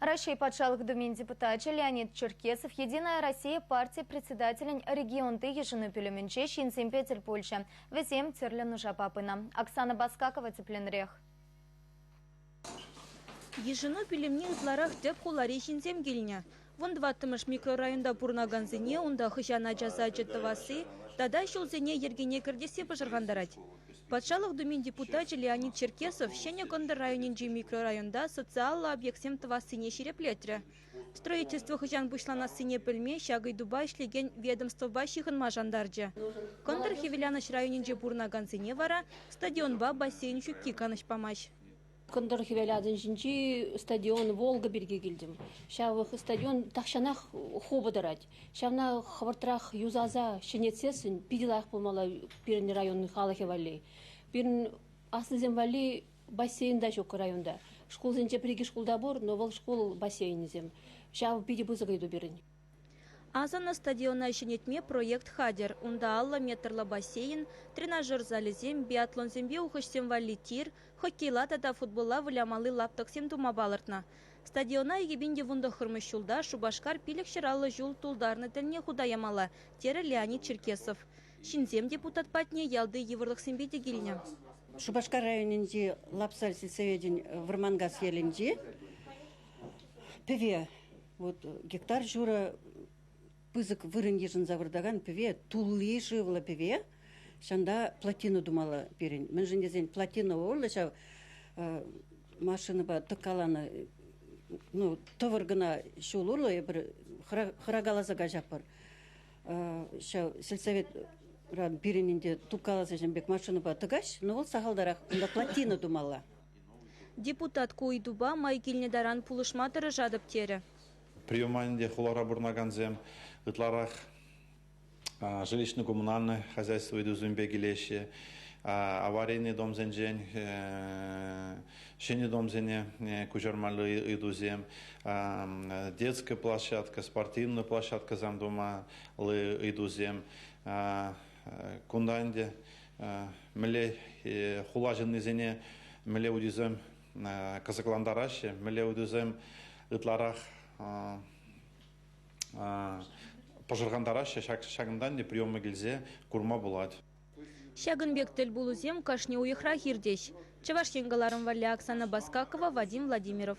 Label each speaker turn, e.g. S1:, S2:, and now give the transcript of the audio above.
S1: Россия патшалық думен депутатчы Леонид Черкесов, Единая Россия партия председателен регионты еженупелеменче Шинсемпетель Польша. Везем терлен уже папына. Оксана Баскакова тепленрех.
S2: Еженупелемне изларах деп хулари Шинсем гильня. Вон 20 микрорайонда пурнаганзине, онда хыжана жаза жеттавасы, тада шулзене ергене кірдесе пожыргандарать. Патшалық думен депутатчы Леонид Черкесов шене кондар районинджи микрорайонда социалла объектсем твасыне шереплетрі. Строительство хыжан бушлана сыне пілме шагай дуба ишлеген ведомство башихын мажандарджы. Кондар хевеляныш районинджи пурнаганзине вара стадионба бассейн шукки каныш памаш.
S3: Кондар хевелядын жинчи стадион Волга берге келдім. Шавых стадион тақшанақ хобыдарать. Шавна хабартрах юзаза шенетсесін пиделах болмала пирин районный халы хевали. Пирин аслызем вали бассейнда жоқ районда. Школ зенче приги школда бор, но вол школ бассейнізем. Шав пиде бузагайду берін.
S2: Азана стадиона шенетме проект Хадер. Унда алла метрлы бассейн, тренажер залезем, биатлон зембе ухышсем вали тир, хоккейла тада футбола вылямалы лаптықсем тума балыртна. Стадиона егебенде вунда хырмышулда Шубашкар пилік шыралы жул тулдарны тіліне худаямала, тері Леонид Черкесов. Шинзем депутат патне ялды еврлық сембеде келіне.
S4: Шубашкар районинде лапсаль сельсоведен вармангас елінде певе гектар жура пызык вырын ежін завырдаган певе тулы живла певе шанда плотину думала перен. Мен жіндезен плотина олы шав машины ба тыкаланы товаргына шулурлы бір хырагалазага жапыр. Шав сельсовет перенінде тукалаза жембек машины ба тыгаш, но ол сағалдарақ плотина думала.
S2: Депутат Куйдуба майкеліне даран пулышматыры жадып тері.
S5: Приеманде хулара бурнаганзем, ытларах жилищно-коммунальное хозяйство идузем бегилещи, аварийный дом зенжень, шини дом зене кужармалы идузем, детская площадка, спортивная площадка замдома идузем, кунданде, мле хулаженный зене, мле удузем казакландараши, мле удузем ытларах пожырғандара шагындан де приемы келзе курма болады.
S2: Шагынбек тіл бұлызем кашне уйықра хирдеш. Чаваш еңгаларым вали Оксана Баскакова, Вадим Владимиров.